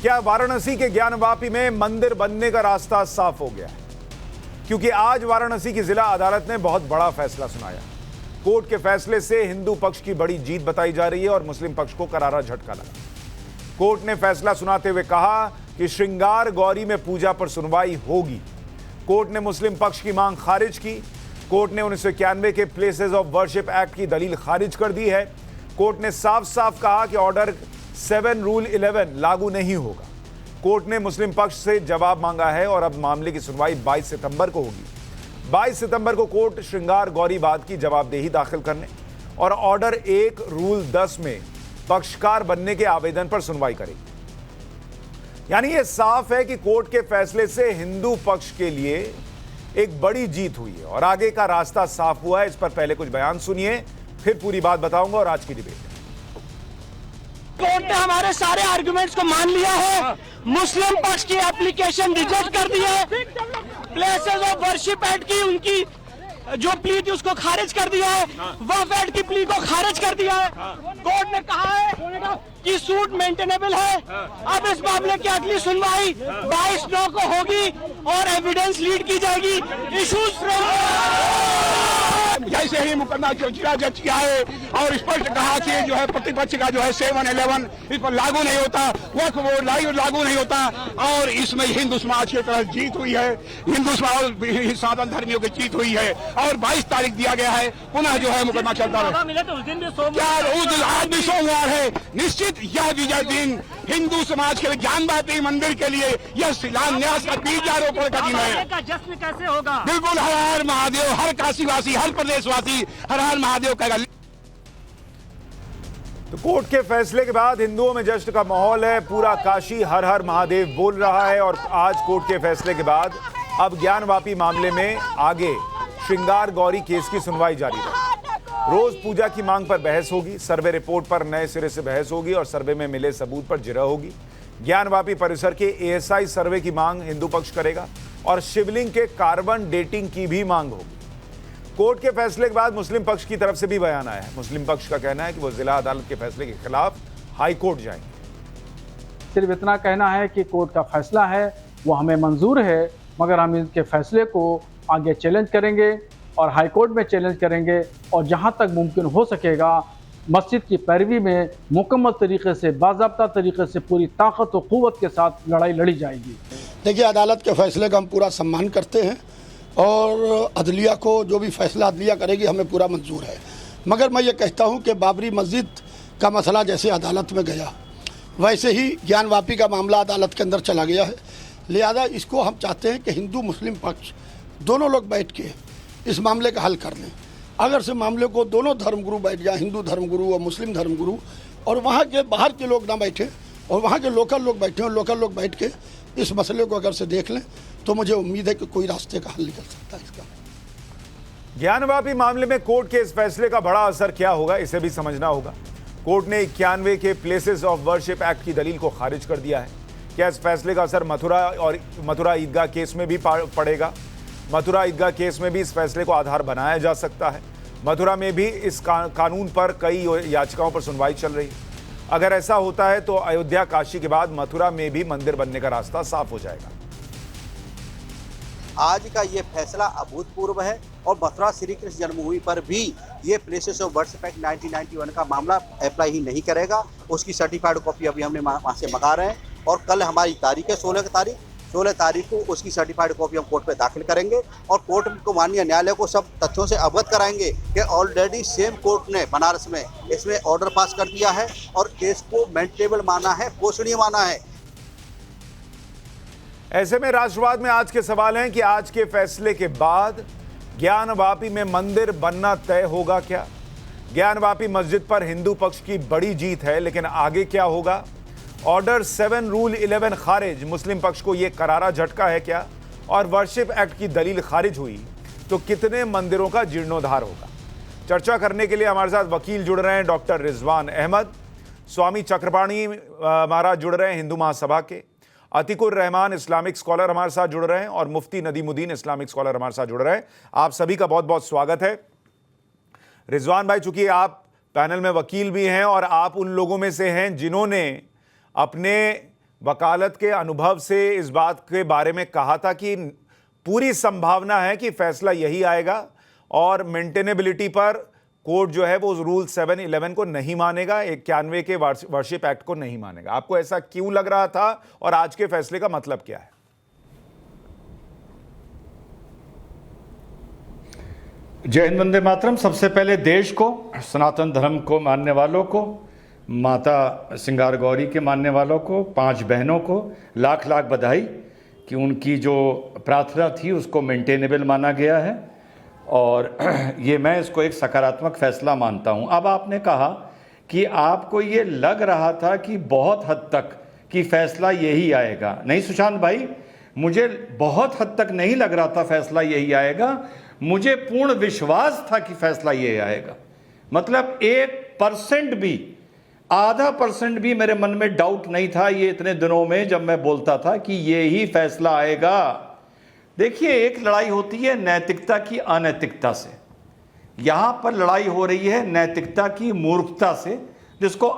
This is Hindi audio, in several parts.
क्या वाराणसी के ज्ञानवापी में मंदिर बनने का रास्ता साफ हो गया है? क्योंकि आज वाराणसी की जिला अदालत ने बहुत बड़ा फैसला सुनाया। कोर्ट के फैसले से हिंदू पक्ष की बड़ी जीत बताई जा रही है और मुस्लिम पक्ष को करारा झटका लगा। कोर्ट ने फैसला सुनाते हुए कहा कि श्रृंगार गौरी में पूजा पर सुनवाई होगी। कोर्ट ने मुस्लिम पक्ष की मांग खारिज की। कोर्ट ने 1991 के प्लेसेस ऑफ वर्शिप एक्ट की दलील खारिज कर दी है। कोर्ट ने साफ साफ कहा कि ऑर्डर 7 रूल 11 लागू नहीं होगा। कोर्ट ने मुस्लिम पक्ष से जवाब मांगा है और अब मामले की सुनवाई 22 सितंबर को होगी। 22 सितंबर को कोर्ट श्रृंगार गौरी बाद की जवाबदेही दाखिल करने और ऑर्डर 1 रूल 10 में पक्षकार बनने के आवेदन पर सुनवाई करेगी। यानी यह साफ है कि कोर्ट के फैसले से हिंदू पक्ष के लिए एक बड़ी जीत हुई है और आगे का रास्ता साफ हुआ है। इस पर पहले कुछ बयान सुनिए, फिर पूरी बात बताऊंगा और आज की डिबेट। कोर्ट ने हमारे सारे आर्गुमेंट्स को मान लिया है। मुस्लिम पक्ष की एप्लीकेशन रिजेक्ट कर दी है। प्लेसेस ऑफ वर्शिप एक्ट की उनकी जो प्ली थी उसको खारिज कर दिया है। वक्फ एक्ट की प्ली को खारिज कर दिया है। कोर्ट ने कहा है कि सूट मेंटेनेबल है। अब इस मामले की अगली सुनवाई 22/9 को होगी और एविडेंस लीड की जाएगी। इशूज जैसे ही मुकदमा चिरा जज किया है और स्पष्ट कहा कि जो है प्रतिपक्ष का जो है 7-11 इस पर लागू नहीं होता, वक्फ बोर्ड लागू नहीं होता और इसमें हिंदू समाज की तरफ जीत हुई है। हिंदू समाज सनातन धर्मियों की जीत हुई है और 22 तारीख दिया गया है। पुनः जो है मुकदमा चलता है। उस दिन आज भी सोमवार है। निश्चित यह विजय दिन हिंदू समाज के लिए ज्ञानवापी मंदिर के लिए यह शिलान्यास का बीजारोपण का दिन है। जश्न कैसे होगा? बिल्कुल हर हर महादेव, हर काशीवासी, हर प्रदेशवासी हर हर महादेव कहेगा। तो कोर्ट के फैसले के बाद हिंदुओं में जश्न का माहौल है। पूरा काशी हर हर महादेव बोल रहा है और आज कोर्ट के फैसले के बाद अब ज्ञानवापी मामले में आगे श्रृंगार गौरी केस की सुनवाई जारी रहेगी। रोज पूजा की मांग पर बहस होगी, सर्वे रिपोर्ट पर नए सिरे से बहस होगी और सर्वे में मिले सबूत पर जिरह होगी। ज्ञानवापी परिसर के एएसआई सर्वे की मांग हिंदू पक्ष करेगा और शिवलिंग के कार्बन डेटिंग की भी मांग होगी। कोर्ट के फैसले के बाद मुस्लिम पक्ष की तरफ से भी बयान आया है। मुस्लिम पक्ष का कहना है कि वो जिला अदालत के फैसले के खिलाफ हाई कोर्ट जाएंगे। सिर्फ इतना कहना है कि कोर्ट का फैसला है वो हमें मंजूर है, मगर हम इनके फैसले को आगे चैलेंज करेंगे और हाई कोर्ट में चैलेंज करेंगे और जहां तक मुमकिन हो सकेगा मस्जिद की पैरवी में मुकम्मल तरीके से, बाज़ाब्ता तरीके से, पूरी ताकत और क़ुव्वत के साथ लड़ाई लड़ी जाएगी। देखिए, अदालत के फैसले का हम पूरा सम्मान करते हैं और अदलिया को जो भी फैसला अदलिया करेगी हमें पूरा मंजूर है। मगर मैं ये कहता हूँ कि बाबरी मस्जिद का मसला जैसे अदालत में गया वैसे ही ज्ञानवापी का मामला अदालत के अंदर चला गया है। लिहाजा इसको हम चाहते हैं कि हिंदू मुस्लिम पक्ष दोनों लोग बैठ के इस मामले का हल कर लें। अगर से मामले को दोनों धर्मगुरु बैठ जाए, हिंदू धर्मगुरु और मुस्लिम धर्मगुरु, और वहाँ के बाहर के लोग ना बैठे और वहाँ के लोकल लोग बैठे और लोकल लोग बैठ के इस मसले को अगर से देख लें तो मुझे उम्मीद है कि कोई रास्ते का हल निकल सकता है इसका। ज्ञानवापी मामले में कोर्ट के इस फैसले का बड़ा असर क्या होगा, इसे भी समझना होगा। कोर्ट ने 91 के प्लेसेस ऑफ वर्शिप एक्ट की दलील को खारिज कर दिया है। क्या इस फैसले का असर मथुरा ईदगाह केस में भी पड़ेगा? मथुरा ईदगाह केस में भी इस फैसले को आधार बनाया जा सकता है। मथुरा में भी इस कानून पर कई याचिकाओं पर सुनवाई चल रही है। अगर ऐसा होता है तो अयोध्या काशी के बाद मथुरा में भी मंदिर बनने का रास्ता साफ हो जाएगा। आज का ये फैसला अभूतपूर्व है और मथुरा श्री कृष्ण जन्मभूमि पर भी ये प्लेसेस ऑफ वर्शिप एक्ट 1991 का मामला अप्लाई ही नहीं करेगा। उसकी सर्टिफाइड कॉपी अभी हमने वहाँ से मंगा रहे हैं और कल हमारी तारीख है 16 तारीख को उसकी सर्टिफाइड कॉपी हम कोर्ट में दाखिल करेंगे और कोर्ट को माननीय न्यायालय को सब तथ्यों से अवगत कराएंगे कि ऑलरेडी सेम कोर्ट ने बनारस में इसमें ऑर्डर पास कर दिया है और केस को मेंटेनेबल माना है, पोषणीय माना है। ऐसे में राष्ट्रवाद में आज के सवाल हैं कि आज के फैसले के बाद ज्ञानवापी में मंदिर बनना तय होगा क्या? ज्ञानवापी मस्जिद पर हिंदू पक्ष की बड़ी जीत है, लेकिन आगे क्या होगा? ऑर्डर 7 रूल 11 खारिज, मुस्लिम पक्ष को यह करारा झटका है क्या? और वर्शिप एक्ट की दलील खारिज हुई तो कितने मंदिरों का जीर्णोद्धार होगा? चर्चा करने के लिए हमारे साथ वकील जुड़ रहे हैं, डॉक्टर रिजवान अहमद, स्वामी चक्रपाणी महाराज जुड़ रहे हैं हिंदू महासभा के, अतिकुर रहमान इस्लामिक स्कॉलर हमारे साथ जुड़ रहे हैं और मुफ्ती नदीमुद्दीन इस्लामिक स्कॉलर हमारे साथ जुड़ रहे हैं। आप सभी का बहुत बहुत स्वागत है। रिजवान भाई, चूंकि आप पैनल में वकील भी हैं और आप उन लोगों में से हैं जिन्होंने अपने वकालत के अनुभव से इस बात के बारे में कहा था कि पूरी संभावना है कि फैसला यही आएगा और मेंटेनेबिलिटी पर कोर्ट जो है वो रूल 711 को नहीं मानेगा, 91 के वर्शिप एक्ट को नहीं मानेगा। आपको ऐसा क्यों लग रहा था और आज के फैसले का मतलब क्या है? जय हिंद, वंदे मातरम। सबसे पहले देश को, सनातन धर्म को मानने वालों को, माता सिंगार गौरी के मानने वालों को, 5 बहनों को लाख लाख बधाई कि उनकी जो प्रार्थना थी उसको मेंटेनेबल माना गया है और ये मैं इसको एक सकारात्मक फैसला मानता हूँ। अब आपने कहा कि आपको ये लग रहा था कि बहुत हद तक कि फैसला यही आएगा। नहीं सुशांत भाई, मुझे बहुत हद तक नहीं लग रहा था फैसला यही आएगा। मुझे पूर्ण विश्वास था कि फैसला यही आएगा। मतलब 1% भी, आधा % भी मेरे मन में डाउट नहीं था ये इतने दिनों में जब मैं बोलता था कि ये ही फैसला आएगा। देखिए, एक लड़ाई होती है नैतिकता की अनैतिकता से, यहां पर लड़ाई हो रही है नैतिकता की मूर्खता से, जिसको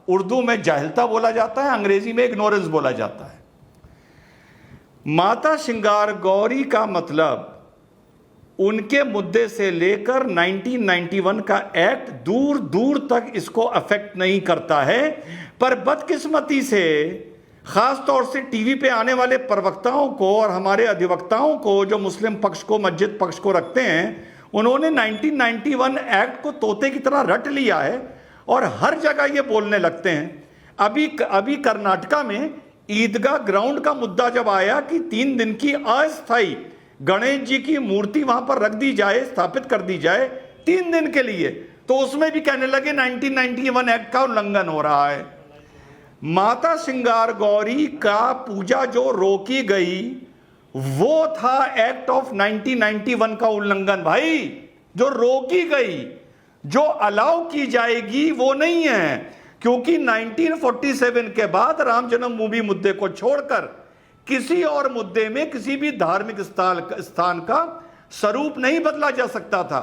उर्दू में जाहिलता बोला जाता है, अंग्रेजी में इग्नोरेंस बोला जाता है। माता सिंगार गौरी का मतलब उनके मुद्दे से लेकर 1991 का एक्ट दूर दूर तक इसको अफेक्ट नहीं करता है। पर बदकिस्मती से खास तौर से टीवी पे आने वाले प्रवक्ताओं को और हमारे अधिवक्ताओं को जो मुस्लिम पक्ष को, मस्जिद पक्ष को रखते हैं, उन्होंने 1991 एक्ट को तोते की तरह रट लिया है और हर जगह ये बोलने लगते हैं। अभी कर्नाटका में ईदगाह ग्राउंड का मुद्दा जब आया कि 3 दिन की अस्थायी गणेश जी की मूर्ति वहां पर रख दी जाए, स्थापित कर दी जाए 3 दिन के लिए, तो उसमें भी कहने लगे 1991 एक्ट का उल्लंघन हो रहा है। माता सिंगार गौरी का पूजा जो रोकी गई वो था एक्ट ऑफ 1991 का उल्लंघन। भाई, जो रोकी गई, जो अलाउ की जाएगी वो नहीं है, क्योंकि 1947 के बाद राम जन्मभूमि मुद्दे को छोड़कर किसी और मुद्दे में किसी भी धार्मिक स्थान का स्वरूप नहीं बदला जा सकता था।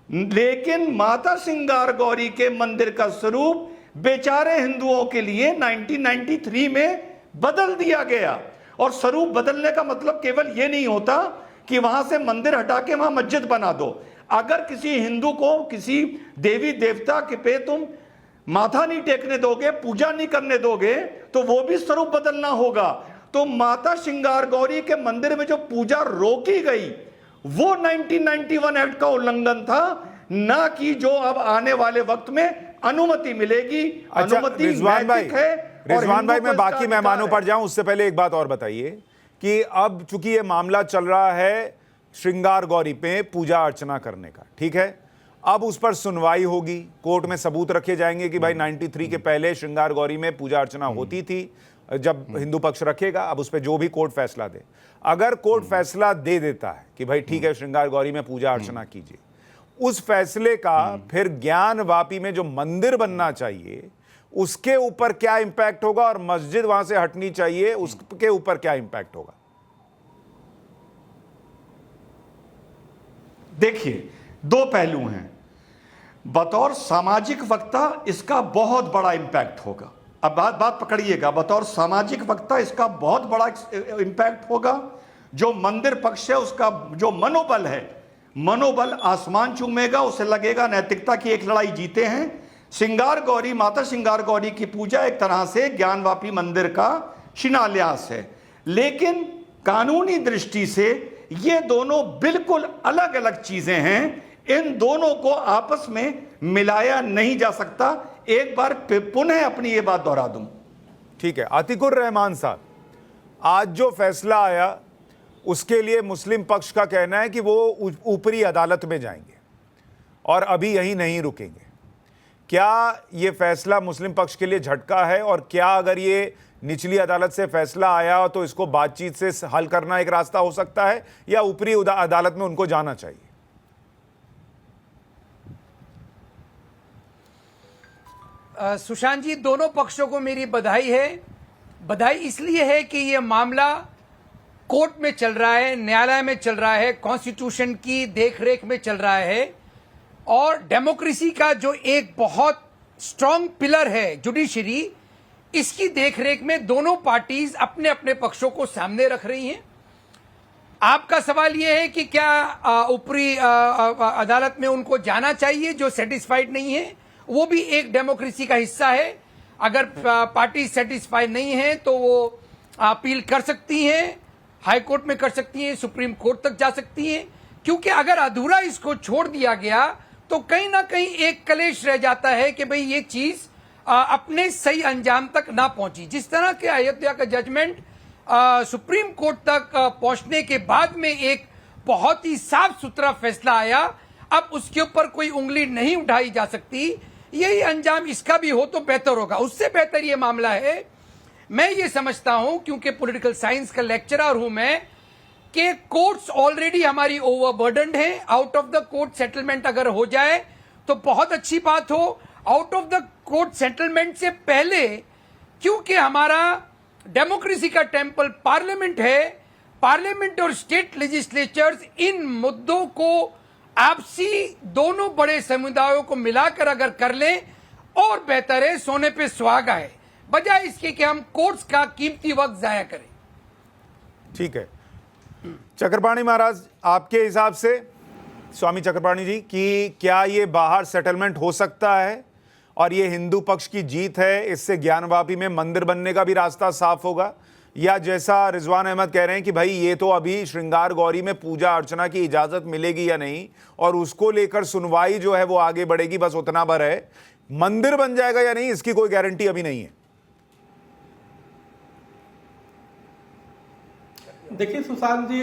लेकिन माता सिंगार गौरी के मंदिर का स्वरूप बेचारे हिंदुओं के लिए 1993 में बदल दिया गया। और स्वरूप बदलने का मतलब केवल यह नहीं होता कि वहां से मंदिर हटा के वहां मस्जिद बना दो। अगर किसी हिंदू को किसी देवी देवता के पे तुम माथा नहीं टेकने दोगे, पूजा नहीं करने दोगे, तो वो भी स्वरूप बदलना होगा। तो माता सिंगार गौरी के मंदिर में जो पूजा रोकी गई वो 1991 एक्ट का उल्लंघन था, ना कि जो अब आने वाले वक्त में अनुमति मिलेगी। अच्छा, अनुमति रिजवान भाई, मैं बाकी मेहमानों पर है। जाऊं उससे पहले एक बात और बताइए कि अब चूंकि ये मामला चल रहा है श्रृंगार गौरी पे पूजा अर्चना करने का, ठीक है, अब उस पर सुनवाई होगी, कोर्ट में सबूत रखे जाएंगे कि भाई 93 के पहले श्रृंगार गौरी में पूजा अर्चना होती थी, जब हिंदू पक्ष रखेगा, अब उस पर जो भी कोर्ट फैसला दे, अगर कोर्ट फैसला दे देता है कि भाई ठीक है श्रृंगार गौरी में पूजा अर्चना कीजिए, उस फैसले का फिर ज्ञान वापी में जो मंदिर बनना चाहिए उसके ऊपर क्या इंपैक्ट होगा और मस्जिद वहां से हटनी चाहिए उसके ऊपर क्या इंपैक्ट होगा? देखिए, 2 पहलू हैं। बतौर सामाजिक वक्ता इसका बहुत बड़ा इंपैक्ट होगा। अब बात पकड़िएगा, बतौर सामाजिक वक्ता इसका बहुत बड़ा इंपैक्ट होगा। जो मंदिर पक्ष है उसका जो मनोबल है, मनोबल आसमान चूमेगा, उसे लगेगा नैतिकता की एक लड़ाई जीते हैं। सिंगार गौरी, माता सिंगार गौरी की पूजा एक तरह से ज्ञानवापी मंदिर का शिलान्यास है, लेकिन कानूनी दृष्टि से ये दोनों बिल्कुल अलग अलग चीजें हैं। इन दोनों को आपस में मिलाया नहीं जा सकता। एक बार पुनः अपनी ये बात दोहरा दूं। ठीक है, आतिकुर रहमान साहब, आज जो फैसला आया उसके लिए मुस्लिम पक्ष का कहना है कि वो ऊपरी अदालत में जाएंगे और अभी यहीं नहीं रुकेंगे। क्या ये फैसला मुस्लिम पक्ष के लिए झटका है और क्या अगर ये निचली अदालत से फैसला आया तो इसको बातचीत से हल करना एक रास्ता हो सकता है या ऊपरी अदालत में उनको जाना चाहिए? सुशांत जी, दोनों पक्षों को मेरी बधाई है। बधाई इसलिए है कि ये मामला कोर्ट में चल रहा है, न्यायालय में चल रहा है, कॉन्स्टिट्यूशन की देखरेख में चल रहा है और डेमोक्रेसी का जो एक बहुत स्ट्रांग पिलर है जुडिशरी, इसकी देखरेख में दोनों पार्टीज अपने अपने पक्षों को सामने रख रही हैं। आपका सवाल यह है कि क्या ऊपरी अदालत में उनको जाना चाहिए जो सेटिस्फाइड नहीं है? वो भी एक डेमोक्रेसी का हिस्सा है। अगर पार्टी सेटिस्फाइड नहीं है तो वो अपील कर सकती हैं, हाई कोर्ट में कर सकती हैं, सुप्रीम कोर्ट तक जा सकती हैं, क्योंकि अगर अधूरा इसको छोड़ दिया गया तो कहीं ना कहीं एक कलेश रह जाता है कि भाई ये चीज अपने सही अंजाम तक ना पहुंची। जिस तरह के अयोध्या का जजमेंट सुप्रीम कोर्ट तक पहुंचने के बाद में एक बहुत ही साफ सुथरा फैसला आया, अब उसके ऊपर कोई उंगली नहीं उठाई जा सकती। यही अंजाम इसका भी हो तो बेहतर होगा। उससे बेहतर ये मामला है, मैं ये समझता हूं, क्योंकि पॉलिटिकल साइंस का लेक्चरर हूं मैं, कि कोर्ट्स ऑलरेडी हमारी ओवरबर्डन्ड है। Out of the court settlement अगर हो जाए तो बहुत अच्छी बात हो। Out of the court settlement से पहले, क्योंकि हमारा डेमोक्रेसी का टेम्पल पार्लियामेंट है, पार्लियामेंट और स्टेट लेजिस्लेचर्स इन मुद्दों को आपसी दोनों बड़े समुदायों को मिलाकर अगर कर लें और बेहतर है, सोने पे सुहागा है, बजाय इसके कि हम कोर्ट्स का कीमती वक्त जाया करें। ठीक है चक्रपाणी महाराज, आपके हिसाब से स्वामी चक्रपाणी जी, कि क्या ये बाहर सेटलमेंट हो सकता है और ये हिंदू पक्ष की जीत है, इससे ज्ञानवापी में मंदिर बनने का भी रास्ता साफ होगा? या जैसा रिजवान अहमद कह रहे हैं कि भाई ये तो अभी श्रृंगार गौरी में पूजा अर्चना की इजाजत मिलेगी या नहीं, और उसको लेकर सुनवाई जो है वो आगे बढ़ेगी, बस उतना भर है, मंदिर बन जाएगा या नहीं इसकी कोई गारंटी अभी नहीं है? देखिए सुशांत जी,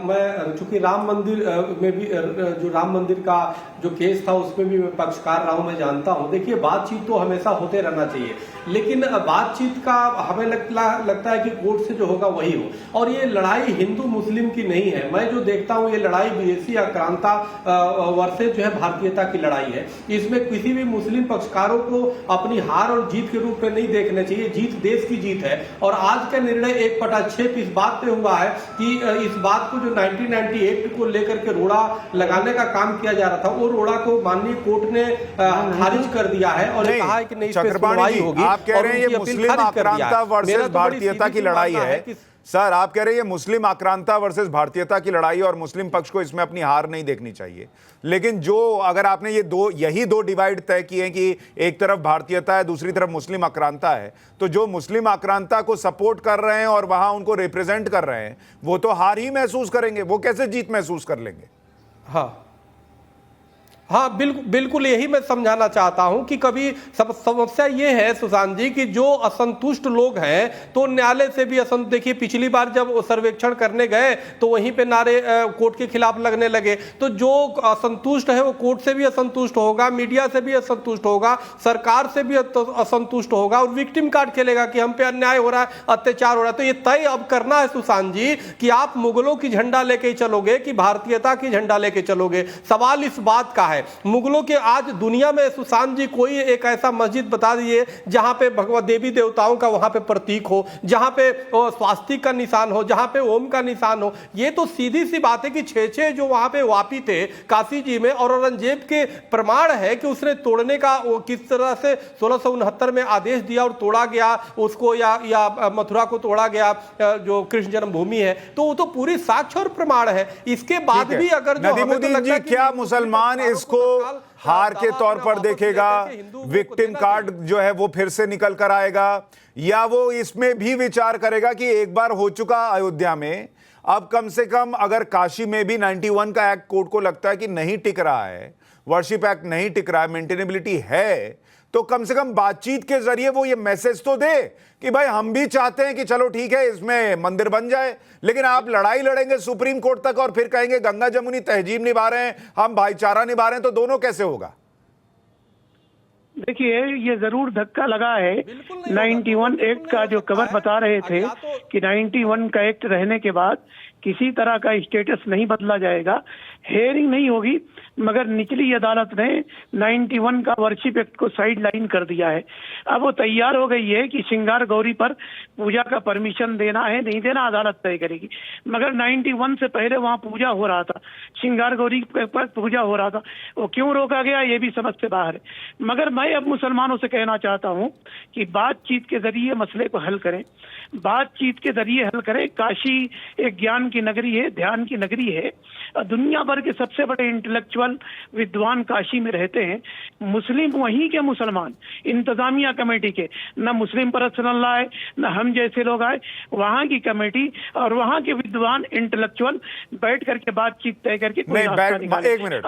मैं चूंकि राम मंदिर में भी जो राम मंदिर का जो केस था उसमें भी मैं पक्षकार रहा हूं, मैं जानता हूं। देखिए बातचीत तो हमेशा होते रहना चाहिए, लेकिन बातचीत का हमें लगता है कि कोर्ट से जो होगा वही हो। और ये लड़ाई हिंदू मुस्लिम की नहीं है। मैं जो देखता हूं ये लड़ाई बीएससी आक्रांता वर्सेस जो है भारतीयता की लड़ाई है। इसमें किसी भी मुस्लिम पक्षकारों को अपनी हार और जीत के रूप में नहीं देखना चाहिए। जीत देश की जीत है और आज का निर्णय 1/6 इस बात पे हुआ है कि इस बात को जो 1998 को लेकर के रोड़ा लगाने का काम किया जा रहा था, वो रोड़ा को माननीय कोर्ट ने खारिज कर दिया है और कहा है कि नहीं, इस पे सुनवाई होगी। आप कह रहे हैं ये मुस्लिम आक्रांता वर्सेस भारतीयता की लड़ाई है सर, आप कह रहे हैं ये मुस्लिम आक्रांता वर्सेस भारतीयता की लड़ाई और मुस्लिम पक्ष को इसमें अपनी हार नहीं देखनी चाहिए। लेकिन जो अगर आपने यही दो डिवाइड तय किए कि एक तरफ भारतीयता है, दूसरी तरफ मुस्लिम आक्रांता है, तो जो मुस्लिम आक्रांता को सपोर्ट कर रहे हैं और वहां उनको रिप्रेजेंट कर रहे हैं वो तो हार ही महसूस करेंगे, वो कैसे जीत महसूस कर लेंगे? हाँ बिल्कुल यही मैं समझाना चाहता हूं कि कभी समस्या ये है सुशांत जी कि जो असंतुष्ट लोग हैं तो न्यायालय से भी असंतुष्ट। देखिए पिछली बार जब सर्वेक्षण करने गए तो वहीं पे नारे कोर्ट के खिलाफ लगने लगे। तो जो असंतुष्ट है वो कोर्ट से भी असंतुष्ट होगा, मीडिया से भी असंतुष्ट होगा, सरकार से भी असंतुष्ट होगा और विक्टिम कार्ड खेलेगा कि हम पे अन्याय हो रहा है, अत्याचार हो रहा है। तो ये तय अब करना है सुशांत जी कि आप मुगलों की झंडा लेके चलोगे कि भारतीयता की झंडा लेके चलोगे। सवाल इस बात का है मुगलों के आज दुनिया में सुशांत जी कोई एक ऐसा मस्जिद बता दिए जहां पे भगवत देवी देवताओं का वहां पे प्रतीक हो, जहां पे स्वास्तिक का निशान हो, जहां पे ओम का निशान हो। ये तो सीधी सी बात है कि 6 जो वहां पे वापी थे काशी जी में, और औरंगजेब के प्रमाण है कि उसने तोड़ने का किस तरह से 1669 में आदेश दिया और तोड़ा गया उसको, या मथुरा को तोड़ा गया जो कृष्ण जन्मभूमि है। तो वो तो पूरी साक्ष्य और प्रमाण है। इसके बाद भी अगर नदीमुद्दीन जी, क्या मुसलमान इसको हार के तौर पर देखेगा? विक्टिम कार्ड जो है वो फिर से निकल कर आएगा, या वो इसमें भी विचार करेगा कि एक बार हो चुका अयोध्या में, अब कम से कम अगर काशी में भी 91 का एक्ट कोर्ट को लगता है कि नहीं टिक रहा है, वर्शिप एक्ट नहीं टिक रहा है, मेंटेनेबिलिटी है, तो कम से कम बातचीत के जरिए वो ये मैसेज तो दे कि भाई हम भी चाहते हैं कि चलो ठीक है इसमें मंदिर बन जाए। लेकिन आप लड़ाई लड़ेंगे सुप्रीम कोर्ट तक और फिर कहेंगे गंगा जमुनी तहजीब निभा रहे हैं, हम भाईचारा निभा रहे हैं, तो दोनों कैसे होगा? देखिए ये जरूर धक्का लगा है 91 एक्ट का, जो कवर बता रहे थे कि 91 का एक्ट रहने के बाद किसी तरह का स्टेटस नहीं बदला जाएगा, हेयरिंग नहीं होगी, मगर निचली अदालत ने 91 का वर्शिप एक्ट को साइड लाइन कर दिया है। अब वो तैयार हो गई है कि श्रृंगार गौरी पर पूजा का परमिशन देना है नहीं देना अदालत तय करेगी, मगर 91 से पहले वहां पूजा हो रहा था, श्रृंगार गौरी पर पूजा हो रहा था, वो क्यों रोका गया ये भी समझ से बाहर है। मगर मैं अब मुसलमानों से कहना चाहता हूं कि बातचीत के जरिए मसले को हल करें, बातचीत के जरिए हल करें। काशी एक ज्ञान की नगरी है, ध्यान की नगरी है, दुनिया भर के सबसे बड़े इंटेलेक्चुअल विद्वान काशी में रहते हैं। मुस्लिम वहीं के मुसलमान, इंतजामिया कमेटी के, न मुस्लिम पर्सनल आए न हम जैसे लोग आए, वहां की कमेटी और वहां के विद्वान इंटेलेक्चुअल बैठ करके बातचीत तय करके कोई रास्ता निकालें। एक मिनट